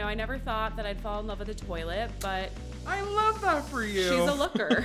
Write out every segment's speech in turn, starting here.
I never thought that I'd fall in love with a toilet, but I love that for you. She's a looker.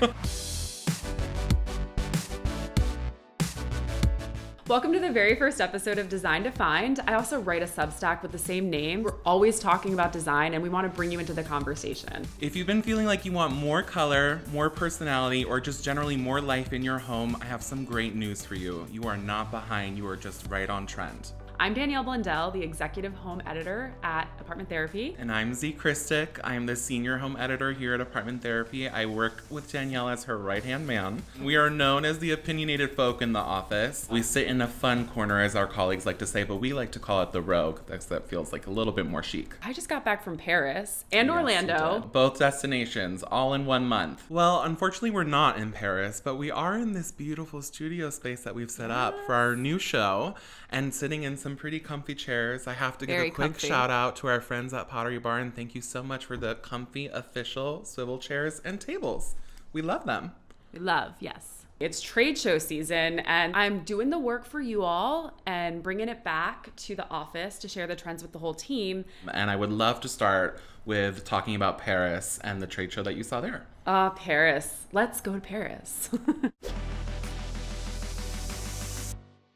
Welcome to the very first episode of Design Defined. I also write a Substack with the same name. We're always talking about design, and we want to bring you into the conversation. If you've been feeling like you want more color, more personality, or just generally more life in your home, I have some great news for you. You are not behind. You are just right on trend. I'm Danielle Blundell, the executive home editor at Apartment Therapy. And I'm Z Christic. I am the senior home editor here at Apartment Therapy. I work with Danielle as her right-hand man. We are known as the opinionated folk in the office. We sit in a fun corner, as our colleagues like to say, but we like to call it the rogue. That feels like a little bit more chic. I just got back from Paris and Orlando. Both destinations, all in 1 month. Well, unfortunately, we're not in Paris, but we are in this beautiful studio space that we've set up for our new show and sitting in some pretty comfy chairs. I have to give a quick shout out to our friends at Pottery Barn. Thank you so much for the comfy official swivel chairs and tables. We love them. Yes. It's trade show season, and I'm doing the work for you all and bringing it back to the office to share the trends with the whole team. And I would love to start with talking about Paris and the trade show that you saw there. Paris. Let's go to Paris.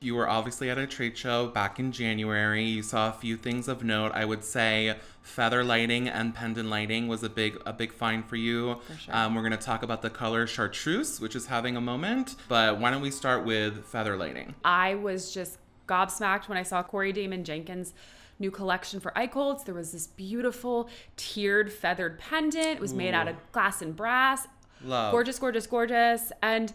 You were obviously at a trade show back in January. You saw a few things of note. I would say feather lighting and pendant lighting was a big find for you. For sure. We're going to talk about the Color Chartreuse, which is having a moment. But why don't we start with feather lighting? I was just gobsmacked when I saw Corey Damon Jenkins' new collection for Eichholz. There was this beautiful tiered feathered pendant. It was made out of glass and brass. Love. Gorgeous, gorgeous, gorgeous. And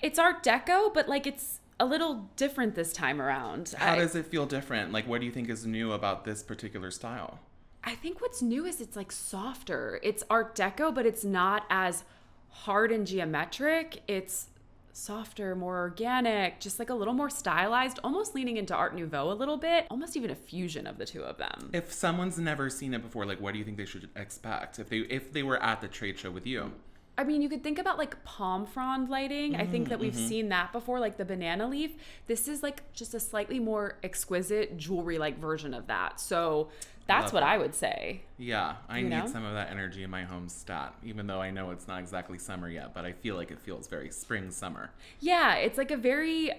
it's Art Deco, but it's a little different this time around. How does it feel different? What do you think is new about this particular style? I think what's new is it's softer. It's Art Deco, but it's not as hard and geometric. It's softer, more organic, just a little more stylized, almost leaning into Art Nouveau a little bit, almost even a fusion of the two of them. If someone's never seen it before, what do you think they should expect if they were at the trade show with you? I mean, you could think about palm frond lighting. I think that we've seen that before, the banana leaf. This is just a slightly more exquisite jewelry-like version of that. So that's what I would say. Yeah, I need some of that energy in my home stat, even though I know it's not exactly summer yet, but I feel like it feels very spring summer. Yeah, it's a very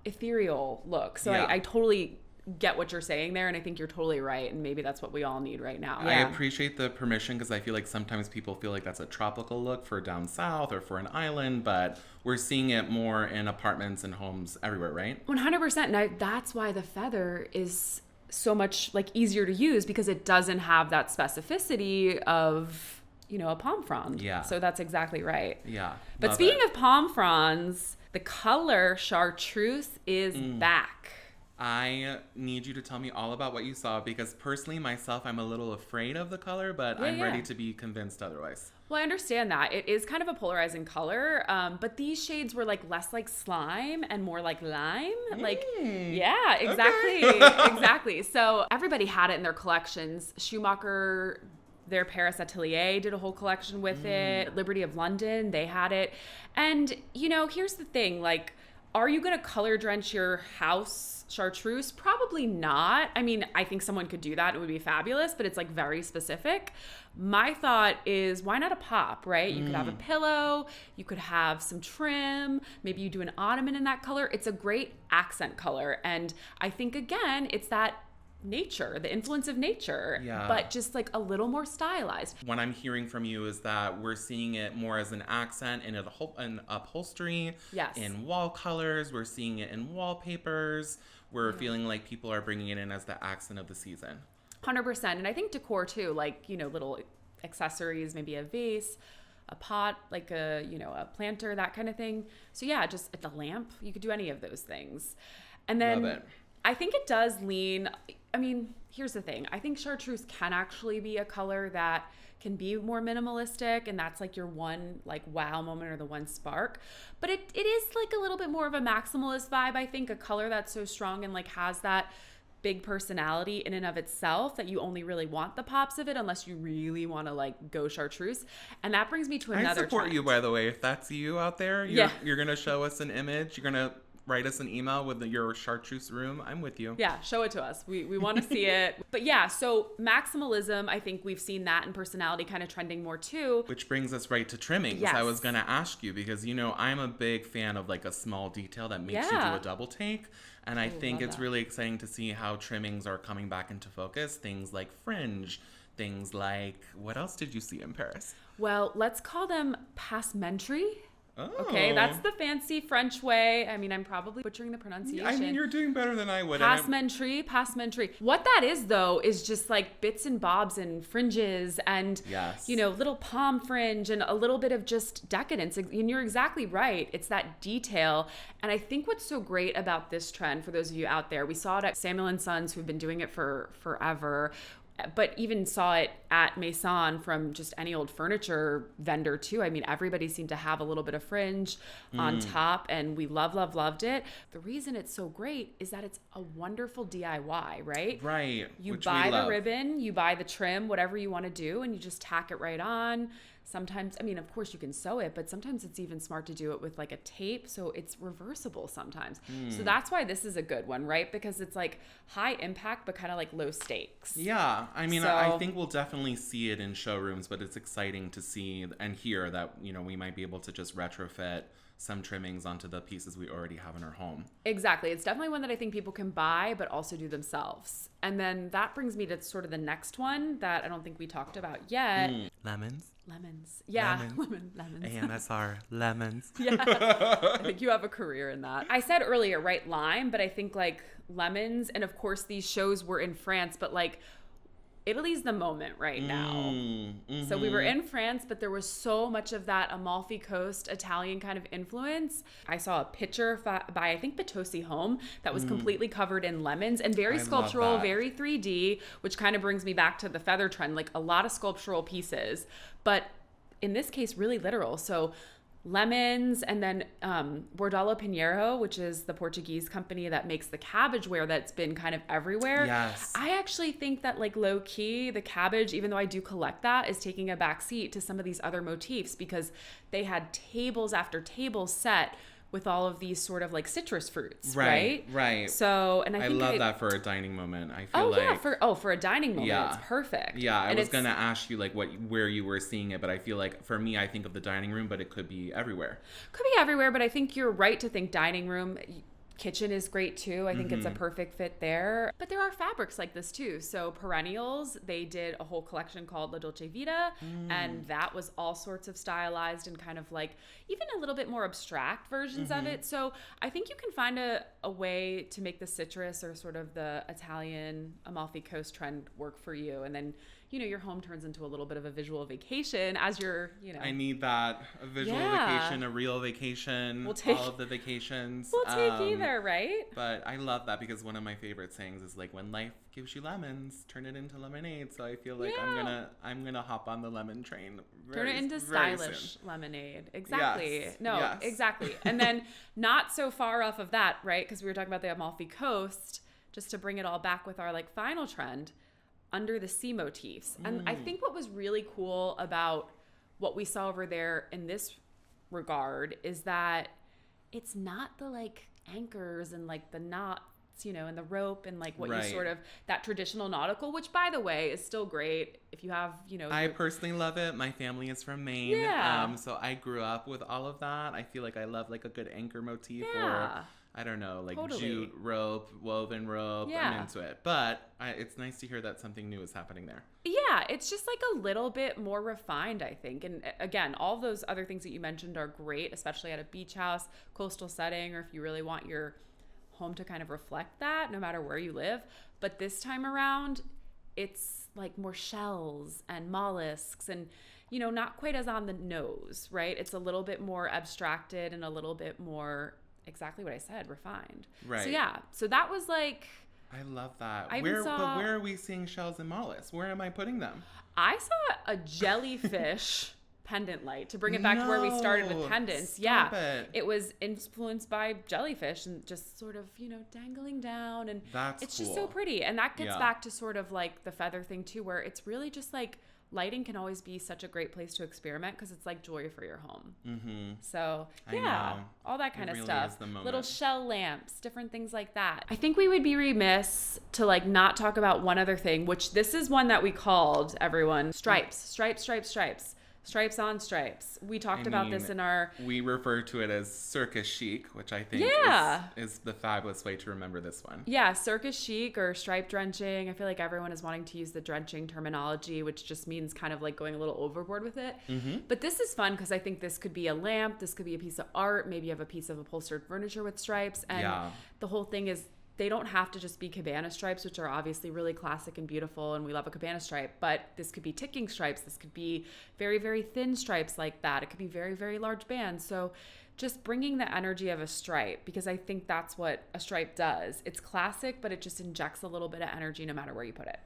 ethereal look. So I totally get what you're saying there, and I think you're totally right, and maybe that's what we all need right now. I appreciate the permission, because I feel like sometimes people feel like that's a tropical look for down south or for an island, but we're seeing it more in apartments and homes everywhere, right? 100%, and that's why the feather is so much easier to use, because it doesn't have that specificity of a palm frond. Yeah. So that's exactly right. Yeah. But speaking of palm fronds, the Color Chartreuse is back. I need you to tell me all about what you saw, because personally, myself, I'm a little afraid of the color, but I'm ready to be convinced otherwise. Well, I understand that. It is kind of a polarizing color, but these shades were less like slime and more like lime. Yeah, exactly. Okay. Exactly. So everybody had it in their collections. Schumacher, their Paris Atelier did a whole collection with it. Liberty of London, they had it. And, here's the thing, are you going to color drench your house chartreuse? Probably not. I mean, I think someone could do that. It would be fabulous, but it's very specific. My thought is, why not a pop, right? You could have a pillow, you could have some trim, maybe you do an ottoman in that color. It's a great accent color. And I think, again, it's that nature, the influence of nature, but just a little more stylized. What I'm hearing from you is that we're seeing it more as an accent in an upholstery, in wall colors. We're seeing it in wallpapers. We're feeling like people are bringing it in as the accent of the season. 100%. And I think decor too, little accessories, maybe a vase, a pot, a planter, that kind of thing. So yeah, just at the lamp, you could do any of those things. And then Love it. I think it does lean, here's the thing. I think chartreuse can actually be a color that can be more minimalistic, and that's your one wow moment or the one spark. But it is a little bit more of a maximalist vibe. I think a color that's so strong and has that big personality in and of itself that you only really want the pops of it unless you really want to go chartreuse. And that brings me to another I support trend. you, by the way. If that's you out there, you're going to show us an image. You're going to write us an email with your chartreuse room. I'm with you. Yeah, show it to us. We want to see it. But yeah, so maximalism, I think we've seen that in personality kind of trending more too. Which brings us right to trimmings. Yes. I was going to ask you because, you know, I'm a big fan of like a small detail that makes you do a double take. And I think it's really exciting to see how trimmings are coming back into focus. Things like Fringe, things like, what else did you see in Paris? Well, let's call them Passementerie. Oh. Okay, that's the fancy French way. I mean, I'm probably butchering the pronunciation. I mean, you're doing better than I would. Passementerie. What that is, though, is just like bits and bobs and fringes and, you know, little palm fringe and a little bit of just decadence. And you're exactly right. It's that detail. And I think what's so great about this trend, for those of you out there, we saw it at Samuel & Sons, who've been doing it for forever, but even saw it at Maison from just any old furniture vendor too. I mean, everybody seemed to have a little bit of fringe on top, and we loved it. The reason it's so great is that it's a wonderful DIY, right? Right. You buy the ribbon, you buy the trim, whatever you want to do, and you just tack it right on. Sometimes, I mean, of course you can sew it, but sometimes it's even smart to do it with like a tape, so it's reversible sometimes. So that's why this is a good one, right? Because it's like high impact, but kind of like low stakes. Yeah, I mean, I think we'll definitely see it in showrooms, but it's exciting to see and hear that, you know, we might be able to just retrofit some trimmings onto the pieces we already have in our home. Exactly. It's definitely one that I think people can buy, but also do themselves. And then that brings me to sort of the next one that I don't think we talked about yet. Lemons. Yeah. Lemons. AMSR. Lemons. Yeah. I think you have a career in that. I said earlier, right, lime, but I think like lemons. And of course these shows were in France, but like Italy's the moment right now. So we were in France, but there was so much of that Amalfi Coast Italian kind of influence. I saw a picture by I think Potosi Home that was completely covered in lemons and very sculptural, very 3D, which kind of brings me back to the feather trend, like a lot of sculptural pieces, but in this case, really literal. So lemons, and then Bordalo Pinheiro, which is the Portuguese company that makes the cabbage ware that's been kind of everywhere. Yes. I actually think that like low key, the cabbage, even though I do collect that, is taking a back seat to some of these other motifs because they had tables after tables set with all of these sort of like citrus fruits, right? So, and I think love that for a dining moment. I feel for a dining moment, it's perfect. Yeah, I was gonna ask you like where you were seeing it, but I feel like for me, I think of the dining room, but it could be everywhere. But I think you're right to think dining room. Kitchen is great too. I think it's a perfect fit there. But there are fabrics like this too. So Perennials, they did a whole collection called La Dolce Vita, and that was all sorts of stylized and kind of like even a little bit more abstract versions of it. So I think you can find a way to make the citrus or sort of the Italian Amalfi Coast trend work for you. And then, you know, your home turns into a little bit of a visual vacation as you're, you know. I need that. A visual vacation, a real vacation, all of the vacations. We'll take either, right? But I love that because one of my favorite sayings is like, when life gives you lemons, turn it into lemonade. So I feel like I'm gonna hop on the lemon train. Turn it into stylish lemonade. Exactly. Yes. Exactly. And then not so far off of that, right? Because we were talking about the Amalfi Coast, just to bring it all back with our like final trend. Under the Sea Motifs. And I think what was really cool about what we saw over there in this regard is that it's not the like anchors and like the knots, you know, and the rope and like what you sort of, that traditional nautical, which by the way is still great if you have, you know. I personally love it. My family is from Maine. Yeah. So I grew up with all of that. I feel like I love like a good anchor motif or I don't know, like jute rope, woven rope. I'm into it. But it's nice to hear that something new is happening there. Yeah, it's just like a little bit more refined, I think. And again, all those other things that you mentioned are great, especially at a beach house, coastal setting, or if you really want your home to kind of reflect that, no matter where you live. But this time around, it's like more shells and mollusks and, you know, not quite as on the nose, right? It's a little bit more abstracted and a little bit more exactly what I said, refined. Right. So yeah, so that was like, I love that. But where are we seeing shells and mollusks? Where am I putting them? I saw a jellyfish pendant light, to bring it back to where we started with pendants. Stop it. It was influenced by jellyfish and just sort of, dangling down, and it's just so pretty. And that gets back to sort of like the feather thing too, where it's really just like lighting can always be such a great place to experiment because it's like jewelry for your home. Mm-hmm. So all that kind of really stuff. Little shell lamps, different things like that. I think we would be remiss to like not talk about one other thing, which this is one that we called, everyone, stripes. Stripes on stripes. We talked about this in our... We refer to it as circus chic, which I think is the fabulous way to remember this one. Yeah, circus chic or stripe drenching. I feel like everyone is wanting to use the drenching terminology, which just means kind of like going a little overboard with it. Mm-hmm. But this is fun because I think this could be a lamp. This could be a piece of art. Maybe you have a piece of upholstered furniture with stripes. And the whole thing is... They don't have to just be cabana stripes, which are obviously really classic and beautiful, and we love a cabana stripe, but this could be ticking stripes. This could be very, very thin stripes like that. It could be very, very large bands. So just bringing the energy of a stripe, because I think that's what a stripe does. It's classic, but it just injects a little bit of energy no matter where you put it.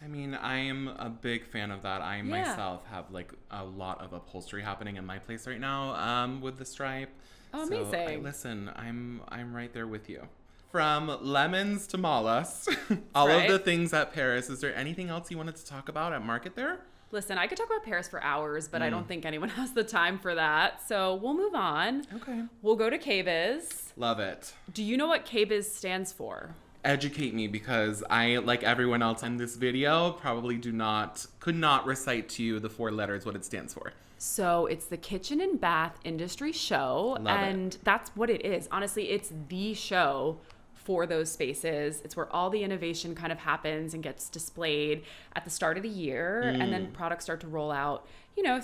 I mean, I am a big fan of that. I myself have like a lot of upholstery happening in my place right now with the stripe. Oh, amazing. So I'm right there with you. From lemons to mollusks, all of the things at Paris. Is there anything else you wanted to talk about at Market there? Listen, I could talk about Paris for hours, but I don't think anyone has the time for that. So we'll move on. Okay. We'll go to KBIS. Love it. Do you know what KBIS stands for? Educate me, because I, like everyone else in this video, probably could not recite to you the 4 letters what it stands for. So it's the Kitchen and Bath Industry Show. That's what it is. Honestly, it's the show for those spaces. It's where all the innovation kind of happens and gets displayed at the start of the year, and then products start to roll out,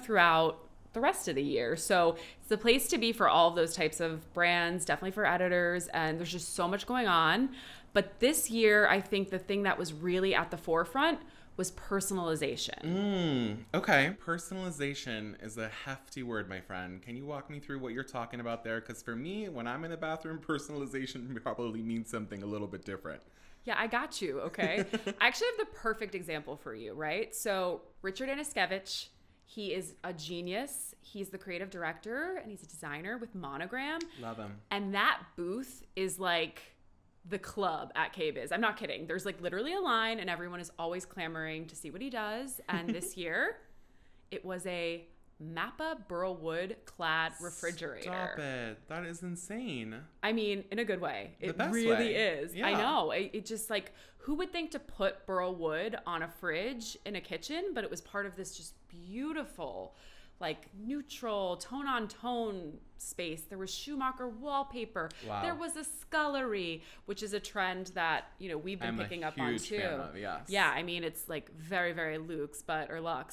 throughout the rest of the year. So it's the place to be for all of those types of brands, definitely for editors, and there's just so much going on. But this year, I think the thing that was really at the forefront was personalization. Okay. Personalization is a hefty word, my friend. Can you walk me through what you're talking about there? Because for me, when I'm in the bathroom, personalization probably means something a little bit different. Yeah, I got you, okay? I actually have the perfect example for you, right? So Richard Anuszkeiwicz, he is a genius. He's the creative director, and he's a designer with Monogram. Love him. And that booth is like the club at KBIS. I'm not kidding. There's like literally a line, and everyone is always clamoring to see what he does. And this year, it was a Mappa burl wood clad refrigerator. Stop it. That is insane. I mean, in a good way. It best really way. is. Yeah. I know. It just like, who would think to put burl wood on a fridge in a kitchen? But it was part of this just beautiful, like neutral tone on tone space. There was Schumacher wallpaper. Wow. There was a Scullery, which is a trend that, we've been picking up on too. Fan of, yes. Yeah. I mean, it's like very, very luxe,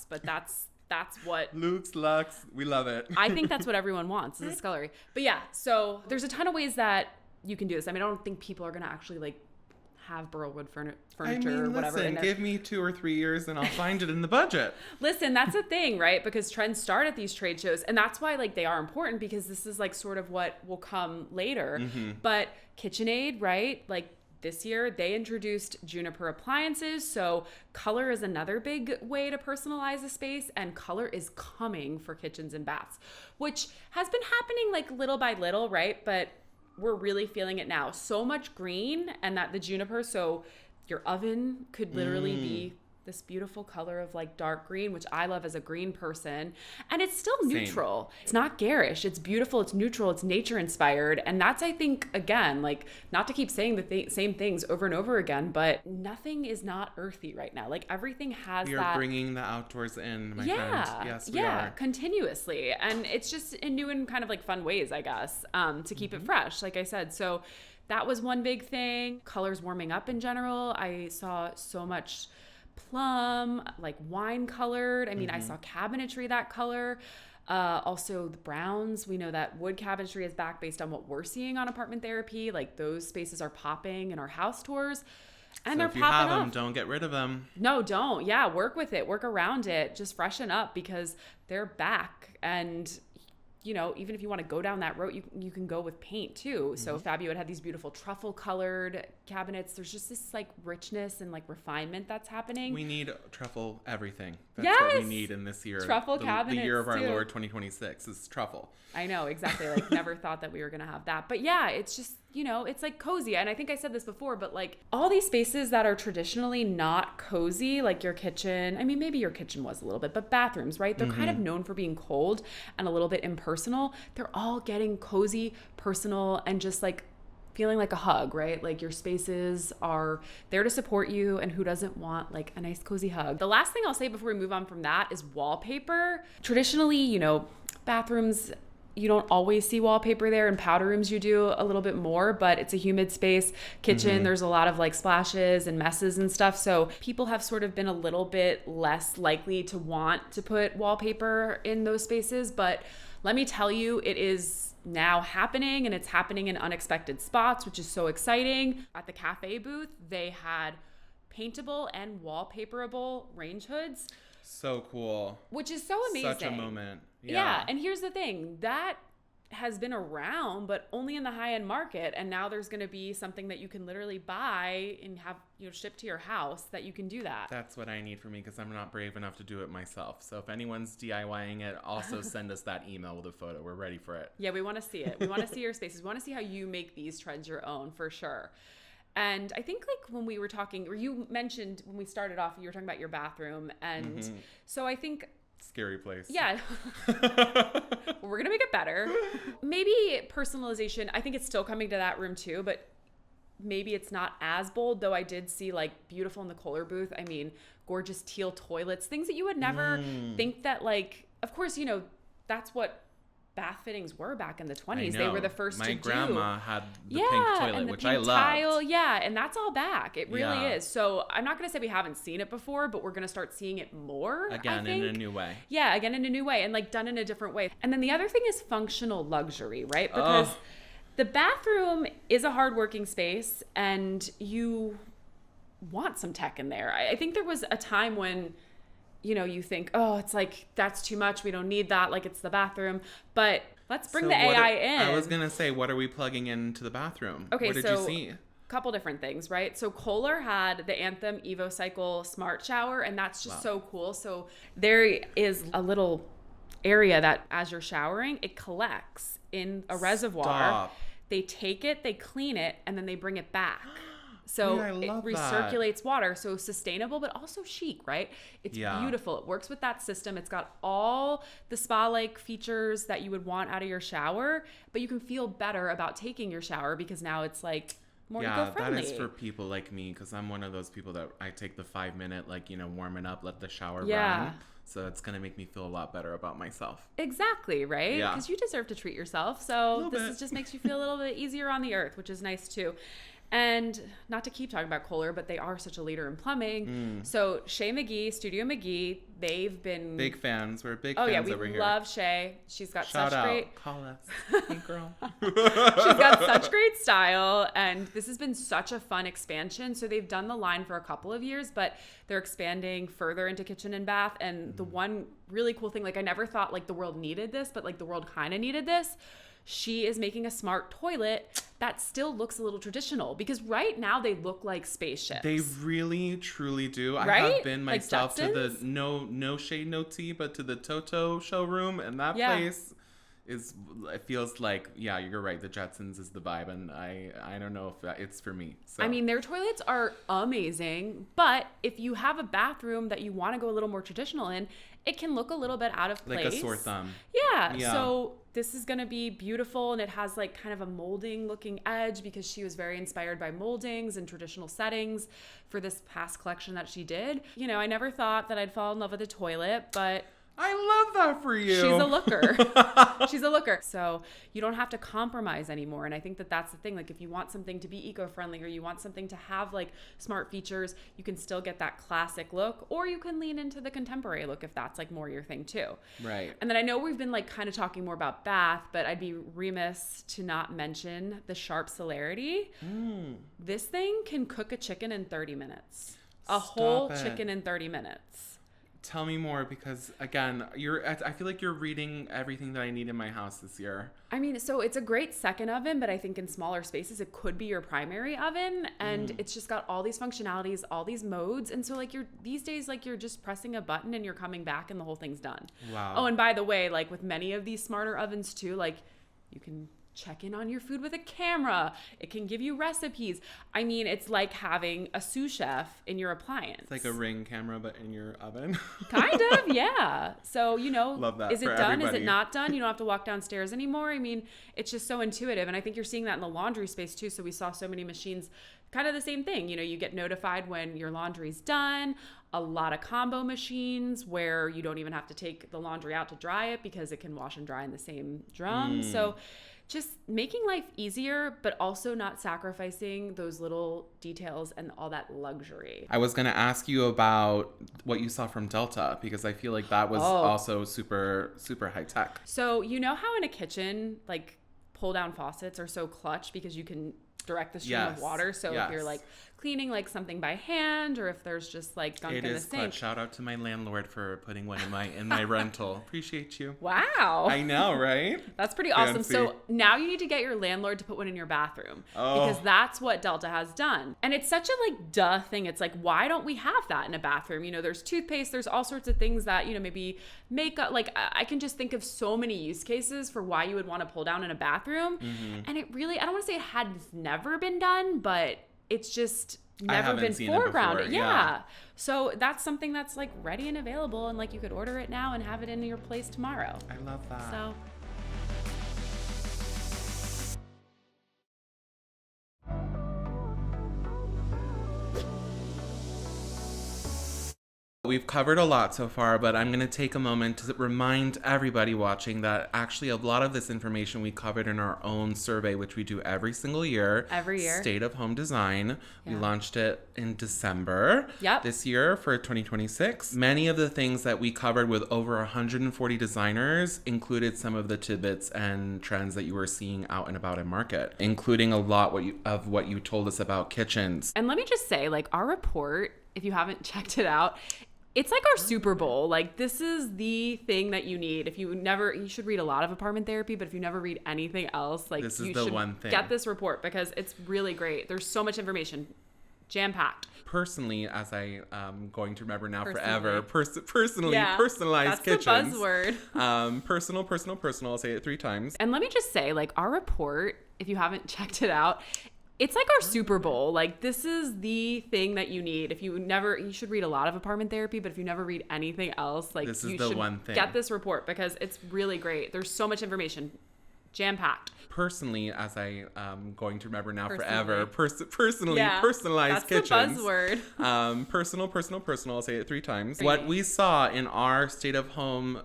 but that's what Lux, we love it. I think that's what everyone wants, is a Scullery. But yeah, so there's a ton of ways that you can do this. I mean, I don't think people are going to actually like have burlwood furniture or whatever. Listen, give me 2 or 3 years and I'll find it in the budget. Listen, that's the thing, right? Because trends start at these trade shows, and that's why like they are important, because this is like sort of what will come later. Mm-hmm. But KitchenAid, right? Like this year, they introduced Juniper appliances. So color is another big way to personalize a space, and color is coming for kitchens and baths, which has been happening like little by little, right? But we're really feeling it now. So much green, and that the Juniper, so your oven could literally be this beautiful color of like dark green, which I love as a green person. And it's still neutral. Same. It's not garish. It's beautiful. It's neutral. It's nature inspired. And that's, I think, again, like not to keep saying the same things over and over again, but nothing is not earthy right now. Like everything has we are bringing the outdoors in, my friend. Yes, we are. Continuously. And it's just in new and kind of like fun ways, I guess, to keep it fresh, like I said. So that was one big thing. Colors warming up in general. I saw so much plum, like wine colored. I mean, I saw cabinetry that color. Also the browns. We know that wood cabinetry is back based on what we're seeing on Apartment Therapy. Like those spaces are popping in our house tours. And so they're if you popping have off. them, don't get rid of them. No, don't. Yeah, work with it. Work around it. Just freshen up, because they're back. And you know, even if you want to go down that road, you can go with paint too. So Fabio had these beautiful truffle colored cabinets. There's just this like richness and like refinement that's happening. We need truffle everything. That's what we need in this year. Truffle cabinets. The year of our too. Lord 2026 is truffle. I know, exactly. Like never thought that we were going to have that. But yeah, it's just, you know, it's like cozy. And I think I said this before, but like all these spaces that are traditionally not cozy, like your kitchen, I mean, maybe your kitchen was a little bit, but bathrooms, right? They're kind of known for being cold and a little bit impersonal. They're all getting cozy, personal, and just like feeling like a hug, right? Like your spaces are there to support you, and who doesn't want like a nice cozy hug? The last thing I'll say before we move on from that is wallpaper. Traditionally, you know, bathrooms, you don't always see wallpaper there. In powder rooms, you do a little bit more, but it's a humid space. Kitchen, there's a lot of like splashes and messes and stuff. So people have sort of been a little bit less likely to want to put wallpaper in those spaces. But let me tell you, it is now happening, and it's happening in unexpected spots, which is so exciting. At the cafe booth, they had paintable and wallpaperable range hoods. So cool. Which is so amazing. Such a moment. Yeah. And here's the thing, that has been around, but only in the high-end market. And now there's going to be something that you can literally buy and have, you know, shipped to your house that you can do that. That's what I need for me, because I'm not brave enough to do it myself. So if anyone's DIYing it, also send us that email with a photo. We're ready for it. Yeah, we want to see it. We want to see your spaces. We want to see how you make these trends your own, for sure. And I think like when we were talking, or you mentioned when we started off, you were talking about your bathroom. And so I think... Scary place. Yeah. We're going to make it better. Maybe personalization. I think it's still coming to that room too, but maybe it's not as bold, though I did see like beautiful in the Kohler booth. I mean, gorgeous teal toilets, things that you would never think that like, of course, you know, that's what bath fittings were back in the 20s. They were the first to do. My grandma had the pink toilet, and the which pink I loved. Tile, and that's all back. It really is. So I'm not going to say we haven't seen it before, but we're going to start seeing it more. Again, in a new way. Yeah, again in a new way, and like done in a different way. And then the other thing is functional luxury, right? Because the bathroom is a hardworking space, and you want some tech in there. I think there was a time when, you know, you think, oh, it's like, that's too much. We don't need that. Like, it's the bathroom. But let's bring the AI in. I was going to say, what are we plugging into the bathroom? Okay, what did you see? Couple different things, right? So Kohler had the Anthem EvoCycle Smart Shower, and that's just so cool. So there is a little area that as you're showering, it collects in a reservoir. They take it, they clean it, and then they bring it back. So it recirculates water. So sustainable, but also chic, right? It's beautiful. It works with that system. It's got all the spa-like features that you would want out of your shower, but you can feel better about taking your shower because now it's like more eco-friendly. That is for people like me, because I'm one of those people that I take the 5-minute, like, you know, warm it up, let the shower run. So it's going to make me feel a lot better about myself. Exactly, right? Yeah. Because you deserve to treat yourself. So this just makes you feel a little bit easier on the earth, which is nice too. And not to keep talking about Kohler, but they are such a leader in plumbing. So Shay McGee, Studio McGee, they've been... Big fans. We're big fans over here. Oh, yeah, we love Shay. She's got Shout such out. great... Call us. Hey, girl. She's got such great style, and this has been such a fun expansion. So they've done the line for a couple of years, but they're expanding further into kitchen and bath. And the one really cool thing, like I never thought like the world needed this, but like the world kind of needed this. She is making a smart toilet that still looks a little traditional, because right now they look like spaceships. They really, truly do. Right? I have been myself like to the no shade, no tea, but to the Toto showroom, and that place it feels like, you're right. The Jetsons is the vibe, and I don't know if it's for me. So. I mean, their toilets are amazing, but if you have a bathroom that you want to go a little more traditional in, it can look a little bit out of place. Like a sore thumb. Yeah. So this is going to be beautiful, and it has like kind of a molding looking edge because she was very inspired by moldings and traditional settings for this past collection that she did. You know, I never thought that I'd fall in love with a toilet, but I love that for you. She's a looker. She's a looker. So you don't have to compromise anymore. And I think that that's the thing. Like if you want something to be eco-friendly, or you want something to have like smart features, you can still get that classic look, or you can lean into the contemporary look if that's like more your thing too. Right. And then I know we've been like kind of talking more about bath, but I'd be remiss to not mention the Sharp Celerity. This thing can cook a chicken in 30 minutes. A whole chicken in 30 minutes. Tell me more, because again, I feel like you're reading everything that I need in my house this year. I mean, so it's a great second oven, but I think in smaller spaces, it could be your primary oven. And it's just got all these functionalities, all these modes. And so like these days, like you're just pressing a button and you're coming back and the whole thing's done. Wow. Oh, and by the way, like with many of these smarter ovens too, like you can check in on your food with a camera. It can give you recipes. I mean, it's like having a sous chef in your appliance. It's like a Ring camera, but in your oven. Kind of, yeah. So, Love that is it for done? everybody. Is it not done? You don't have to walk downstairs anymore. I mean, it's just so intuitive. And I think you're seeing that in the laundry space too. So we saw so many machines, kind of the same thing. You get notified when your laundry's done. A lot of combo machines where you don't even have to take the laundry out to dry it because it can wash and dry in the same drum. So just making life easier, but also not sacrificing those little details and all that luxury. I was going to ask you about what you saw from Delta, because I feel like that was also super, super high tech. So how in a kitchen, like pull down faucets are so clutch because you can direct the stream of water. So if you're like cleaning like something by hand, or if there's just like gunk in the sink. Clutch. Shout out to my landlord for putting one in my rental. Appreciate you. Wow. I know, right? That's pretty awesome. So now you need to get your landlord to put one in your bathroom because that's what Delta has done. And it's such a like duh thing. It's like, why don't we have that in a bathroom? There's toothpaste, there's all sorts of things that, maybe makeup. Like I can just think of so many use cases for why you would want to pull down in a bathroom. And it really, I don't want to say it has never been done, but it's just never been foregrounded. Yeah. So that's something that's like ready and available, and like you could order it now and have it in your place tomorrow. I love that. So We've covered a lot so far, but I'm going to take a moment to remind everybody watching that actually a lot of this information we covered in our own survey, which we do every single year. Every year. State of Home Design. Yeah. We launched it in December this year for 2026. Many of the things that we covered with over 140 designers included some of the tidbits and trends that you were seeing out and about in market, including a lot of what you told us about kitchens. And let me just say, like, our report, if you haven't checked it out, it's like our Super Bowl. Like, this is the thing that you need. You should read a lot of Apartment Therapy, but if you never read anything else, like, this is you the should one thing. Get this report because it's really great. There's so much information, jam-packed. Personally, as I am going to remember now Personally. forever, personalized kitchens. That's the buzzword. Personal. I'll say it 3 times. And let me just say, like, our report, if you haven't checked it out, it's like our Super Bowl. Like, this is the thing that you need. You should read a lot of Apartment Therapy, but if you never read anything else, like, this is you the should one thing. Get this report because it's really great. There's so much information, jam-packed. Personally, as I am going to remember now Personally. forever, personalized kitchens. That's the buzzword. Personal. I'll say it 3 times. What we saw in our State of Home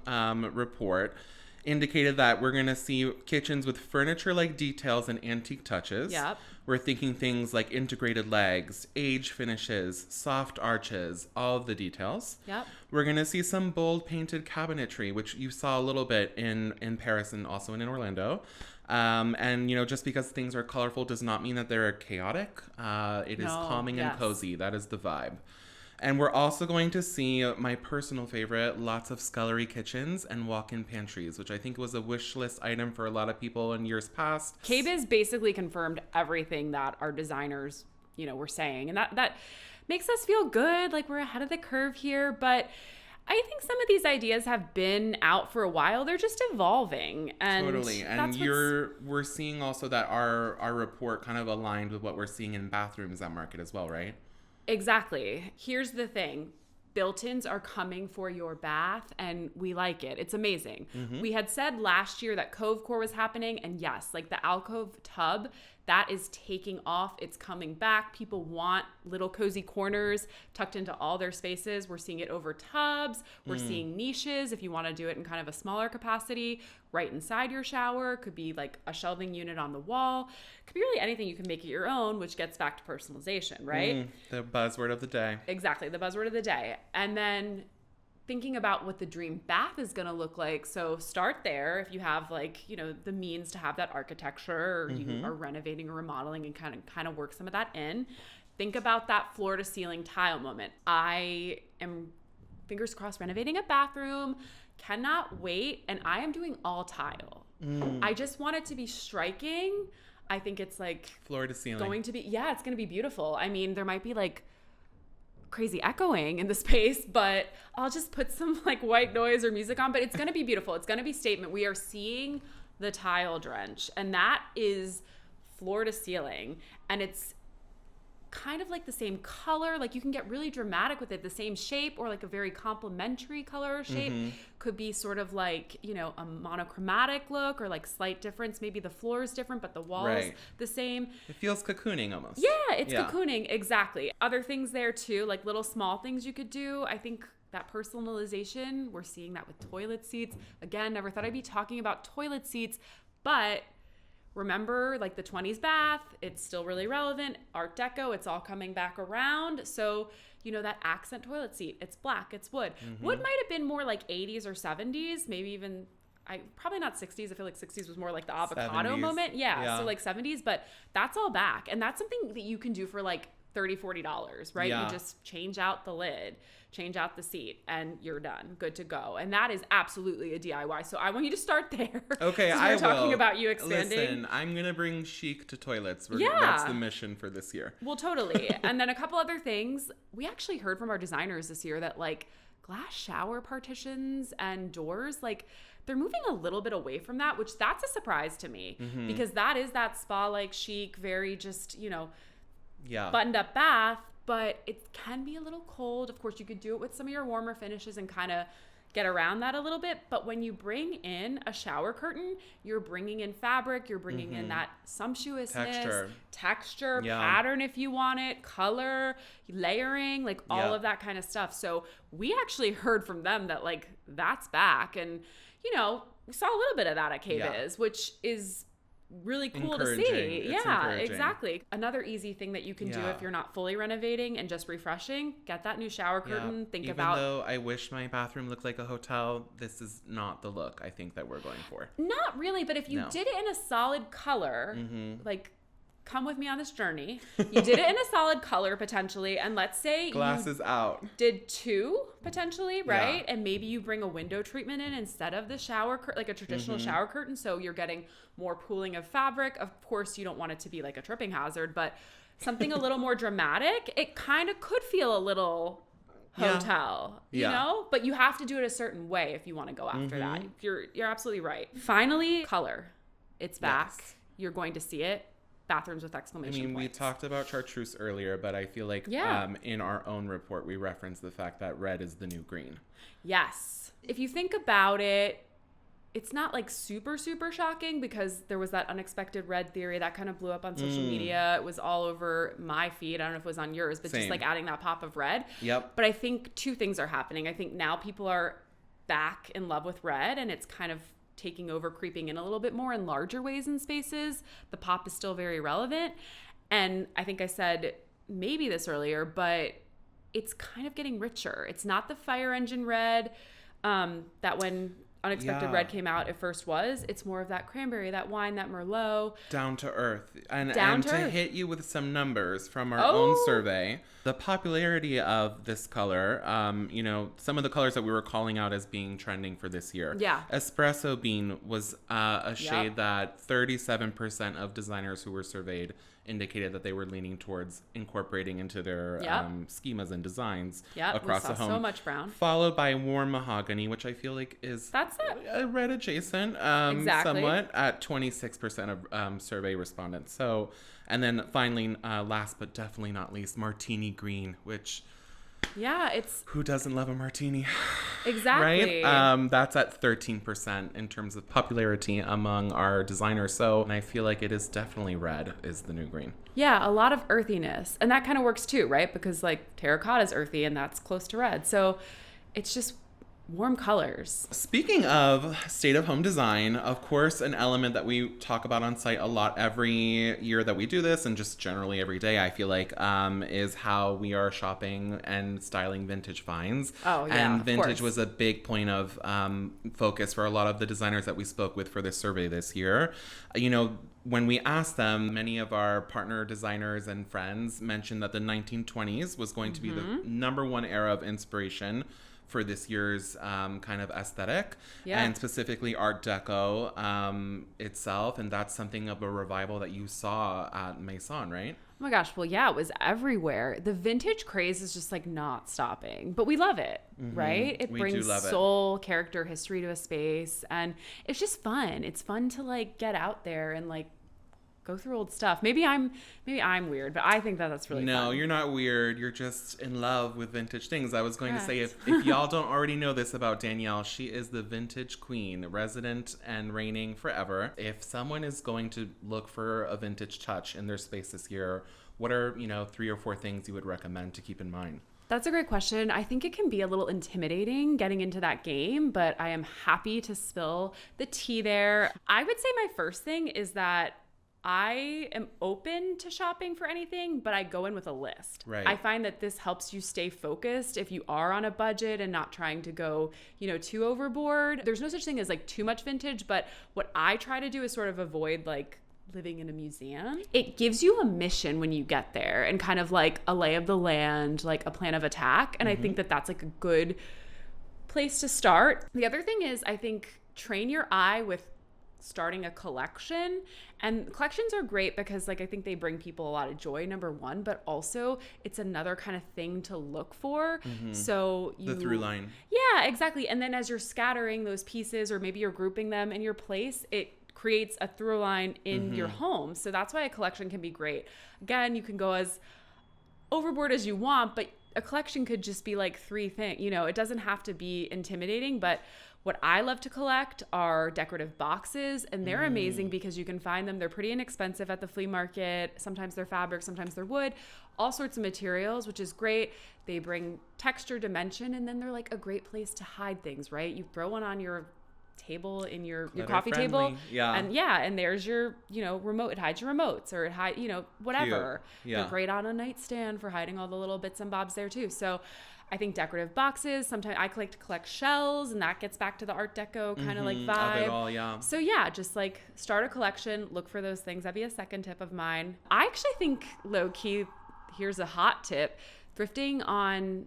report indicated that we're going to see kitchens with furniture-like details and antique touches. Yep. We're thinking things like integrated legs, age finishes, soft arches, all of the details. Yep. We're going to see some bold painted cabinetry, which you saw a little bit in Paris and also in Orlando. And, just because things are colorful does not mean that they're chaotic. It is calming and cozy. That is the vibe. And we're also going to see my personal favorite, lots of scullery kitchens and walk-in pantries, which I think was a wish list item for a lot of people in years past. KBIS basically confirmed everything that our designers, were saying. And that makes us feel good, like we're ahead of the curve here. But I think some of these ideas have been out for a while. They're just evolving. And totally. And we're seeing also that our report kind of aligned with what we're seeing in bathrooms at market as well, right? Exactly. Here's the thing. Built-ins are coming for your bath, and we like it. It's amazing. Mm-hmm. We had said last year that Cove Core was happening, and yes, like the alcove tub, that is taking off. It's coming back. People want little cozy corners tucked into all their spaces. We're seeing it over tubs. We're seeing niches if you want to do it in kind of a smaller capacity, right inside your shower. Could be like a shelving unit on the wall. Could be really anything. You can make it your own, which gets back to personalization, right? The buzzword of the day. Exactly, the buzzword of the day. And then thinking about what the dream bath is going to look like. So start there if you have the means to have that architecture, or you are renovating or remodeling, and kind of work some of that in. Think about that floor to ceiling tile moment. I am fingers crossed, renovating a bathroom. Cannot wait. And I am doing all tile. I just want it to be striking. I think it's like floor to ceiling. Going to be, yeah, it's going to be beautiful. I mean, there might be like crazy echoing in the space, but I'll just put some like white noise or music on, but it's going to be beautiful. It's going to be statement. We are seeing the tile drench, and that is floor to ceiling, and it's kind of like the same color. Like you can get really dramatic with it, the same shape, or like a very complementary color or shape. Could be sort of like, you know, a monochromatic look, or like slight difference. Maybe the floor is different, but the walls the same. It feels cocooning almost. Yeah, it's cocooning. Exactly. Other things there too, like little small things you could do. I think that personalization, we're seeing that with toilet seats. Again, never thought I'd be talking about toilet seats, but remember, like the 20s bath, it's still really relevant. Art Deco, it's all coming back around. So, you know, that accent toilet seat, it's black, it's wood. Wood might have been more like 80s or 70s, maybe even, probably not 60s. I feel like 60s was more like the avocado 70s. moment. Yeah, so like 70s, but that's all back. And that's something that you can do for like $30, $40, right? You just change out the lid, change out the seat, and you're done. Good to go. And that is absolutely a DIY. So I want you to start there. Okay, I will. Talking about you expanding. Listen, I'm going to bring chic to toilets. That's the mission for this year. Well, totally. And then a couple other things. We actually heard from our designers this year that like glass shower partitions and doors, like they're moving a little bit away from that, which that's a surprise to me because that is that spa-like chic, very just, you know, buttoned up bath, but it can be a little cold. Of course, you could do it with some of your warmer finishes and kind of get around that a little bit. But when you bring in a shower curtain, you're bringing in fabric, you're bringing in that sumptuousness, texture, pattern if you want it, color, layering, like all of that kind of stuff. So we actually heard from them that like that's back. And, you know, we saw a little bit of that at KBIS, which is really cool to see. Yeah, exactly. Another easy thing that you can do if you're not fully renovating and just refreshing, get that new shower curtain. Think about, even though I wish my bathroom looked like a hotel, this is not the look I think that we're going for. Not really, but if you did it in a solid color, like come with me on this journey. You did it in a solid color potentially, and let's say glasses out. Did two potentially, right? And maybe you bring a window treatment in instead of the shower curtain, like a traditional shower curtain, so you're getting more pooling of fabric. Of course, you don't want it to be like a tripping hazard, but something a little more dramatic. It kind of could feel a little hotel, you know, but you have to do it a certain way if you want to go after that. You're absolutely right. Finally, color. It's back. You're going to see it. Bathrooms with exclamation points. We talked about Chartreuse earlier, but I feel like in our own report, we referenced the fact that red is the new green. Yes. If you think about it, it's not like super, super shocking because there was that unexpected red theory that kind of blew up on social media. It was all over my feed. I don't know if it was on yours, but just like adding that pop of red. Yep. But I think two things are happening. I think now people are back in love with red, and it's kind of taking over, creeping in a little bit more in larger ways in spaces. The pop is still very relevant. And I think I said maybe this earlier, but it's kind of getting richer. It's not the fire engine red that when Unexpected Red came out, it first was. It's more of that cranberry, that wine, that Merlot. Down to earth. And to hit you with some numbers from our own survey, the popularity of this color, you know, some of the colors that we were calling out as being trending for this year. Yeah. Espresso Bean was a shade that 37% of designers who were surveyed indicated that they were leaning towards incorporating into their schemas and designs across the home. So much brown. Followed by Warm Mahogany, which I feel like is a red adjacent somewhat at 26% of survey respondents. So, and then finally, last but definitely not least, Martini Green, which... Yeah, it's... Who doesn't love a martini? Exactly. Right? That's at 13% in terms of popularity among our designers. So, and I feel like it is definitely red is the new green. Yeah, a lot of earthiness. And that kind of works too, right? Because like terracotta is earthy and that's close to red. So it's just warm colors. Speaking of state of home design, of course, an element that we talk about on site a lot every year that we do this, and just generally every day, I feel like, is how we are shopping and styling vintage finds. Oh, yeah, and vintage was a big point of focus for a lot of the designers that we spoke with for this survey this year. You know, when we asked them, many of our partner designers and friends mentioned that the 1920s was going to be the number one era of inspiration for this year's kind of aesthetic, Yeah. and specifically Art Deco itself. And that's something of a revival that you saw at Maison, right? Oh my gosh, well, yeah, it was everywhere. The vintage craze is just like not stopping, but we love it, right? It We brings do love it. soul, character, history to a space, and it's just fun. It's fun to like get out there and like go through old stuff. Maybe I'm weird, but I think that that's really No, fun. you're not weird. You're just in love with vintage things. I was going to say, if y'all don't already know this about Danielle, she is the vintage queen, resident and reigning forever. If someone is going to look for a vintage touch in their space this year, what are, 3 or 4 things you would recommend to keep in mind? That's a great question. I think it can be a little intimidating getting into that game, but I am happy to spill the tea there. I would say my first thing is that I am open to shopping for anything, but I go in with a list. Right. I find that this helps you stay focused if you are on a budget and not trying to go, too overboard. There's no such thing as like too much vintage, but what I try to do is sort of avoid like living in a museum. It gives you a mission when you get there and kind of like a lay of the land, like a plan of attack. And I think that that's like a good place to start. The other thing is, I think, train your eye with starting a collection. And collections are great because like I think they bring people a lot of joy, number one, but also it's another kind of thing to look for. So The through line. Yeah, exactly. And then as you're scattering those pieces or maybe you're grouping them in your place, it creates a through line in your home. So that's why a collection can be great. Again, you can go as overboard as you want, but a collection could just be like 3 things. It doesn't have to be intimidating, but what I love to collect are decorative boxes, and they're amazing because you can find them. They're pretty inexpensive at the flea market. Sometimes they're fabric, sometimes they're wood, all sorts of materials, which is great. They bring texture, dimension, and then they're like a great place to hide things, right? You throw one on your table in your coffee table, and there's your remote. It hides your remotes, or it hide whatever. Yeah. They're great on a nightstand for hiding all the little bits and bobs there too. So I think decorative boxes. Sometimes I collect shells, and that gets back to the Art Deco kind of like vibe. Of it all, yeah. So yeah, just like start a collection, look for those things. That'd be a second tip of mine. I actually think low key, here's a hot tip: thrifting on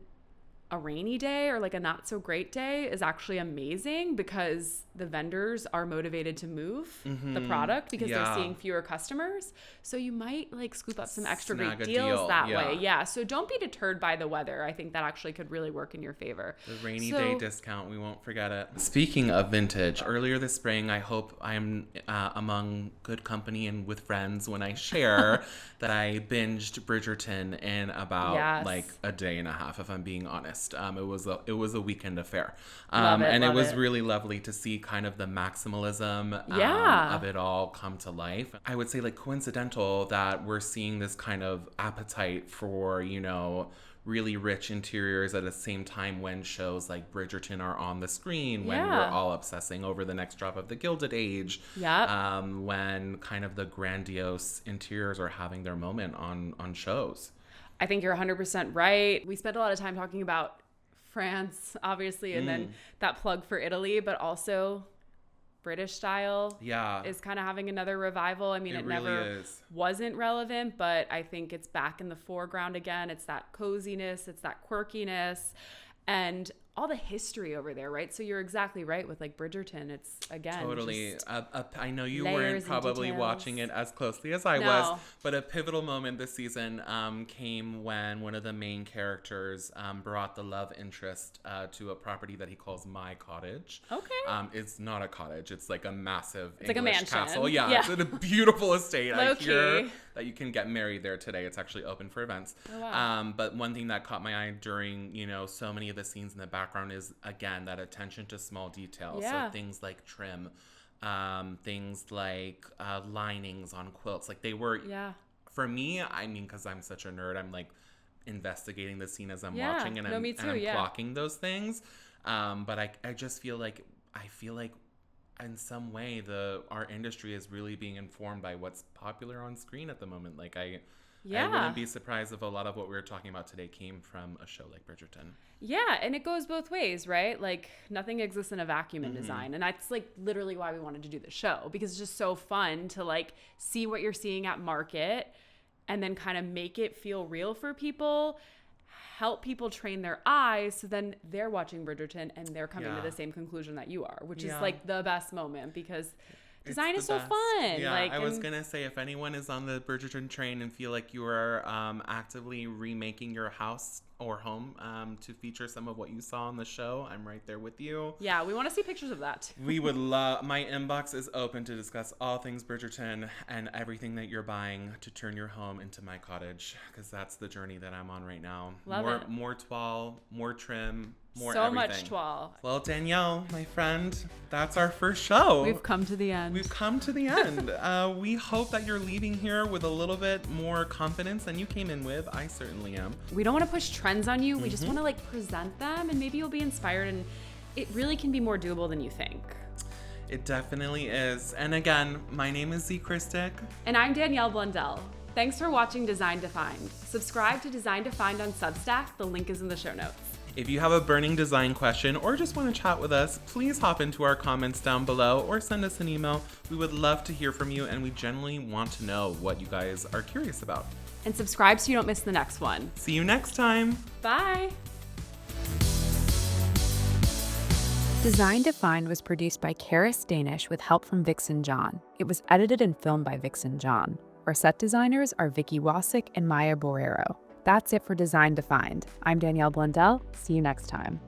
a rainy day or like a not so great day is actually amazing because the vendors are motivated to move the product because they're seeing fewer customers. So you might like scoop up some extra Snag great a deals deal, that way. Yeah. So don't be deterred by the weather. I think that actually could really work in your favor. The rainy day discount, we won't forget it. Speaking of vintage, earlier this spring, I hope I'm among good company and with friends when I share that I binged Bridgerton in about like a day and a half, if I'm being honest. It was a weekend affair. It was really lovely to see kind of the maximalism of it all come to life. I would say like coincidental that we're seeing this kind of appetite for, really rich interiors at the same time when shows like Bridgerton are on the screen, when we're all obsessing over the next drop of the Gilded Age, when kind of the grandiose interiors are having their moment on shows. I think you're 100% right. We spent a lot of time talking about France, obviously, and then that plug for Italy, but also British style is kind of having another revival. I mean, it really never wasn't relevant, but I think it's back in the foreground again. It's that coziness, it's that quirkiness, and all the history over there, right? So you're exactly right with like Bridgerton. It's again totally. I know you layers weren't probably and watching it as closely as I was, but a pivotal moment this season came when one of the main characters brought the love interest to a property that he calls My Cottage. Okay. It's not a cottage. It's like a massive It's English like a mansion. castle. Yeah, it's a beautiful estate. Low I hear key. that you can get married there today. It's actually open for events. Oh, wow. But one thing that caught my eye during so many of the scenes in the background is again that attention to small details. So things like trim, things like linings on quilts. Like they were for me, I mean, because I'm such a nerd, I'm like investigating the scene as I'm watching, and I'm clocking those things. But I just feel like in some way our industry is really being informed by what's popular on screen at the moment. Like I wouldn't be surprised if a lot of what we were talking about today came from a show like Bridgerton. Yeah, and it goes both ways, right? Like nothing exists in a vacuum in design. And that's like literally why we wanted to do the show, because it's just so fun to like see what you're seeing at market and then kind of make it feel real for people. help people train their eyes so then they're watching Bridgerton and they're coming to the same conclusion that you are, which is like the best moment because design is so fun. Yeah, like, I was going to say, if anyone is on the Bridgerton train and feel like you are actively remaking your house or home to feature some of what you saw on the show, I'm right there with you. Yeah, we want to see pictures of that. We would love, my inbox is open to discuss all things Bridgerton and everything that you're buying to turn your home into my cottage, because that's the journey that I'm on right now. Love it. More toile, more trim, more so everything. much toile. Well, Danielle, my friend, that's our first show. We've come to the end. We've come to the end. We hope that you're leaving here with a little bit more confidence than you came in with. I certainly am. We don't want to push trends on you. We just want to like present them, and maybe you'll be inspired, and it really can be more doable than you think. It definitely is. And again, my name is Z Christic. And I'm Danielle Blundell. Thanks for watching Design Defined. Subscribe to Design Defined on Substack. The link is in the show notes. If you have a burning design question or just want to chat with us, please hop into our comments down below or send us an email. We would love to hear from you, and we genuinely want to know what you guys are curious about. And subscribe so you don't miss the next one. See you next time. Bye. Design Defined was produced by Karis Danish with help from Vixen John. It was edited and filmed by Vixen John. Our set designers are Vicky Wasick and Maya Borrero. That's it for Design Defined. I'm Danielle Blundell. See you next time.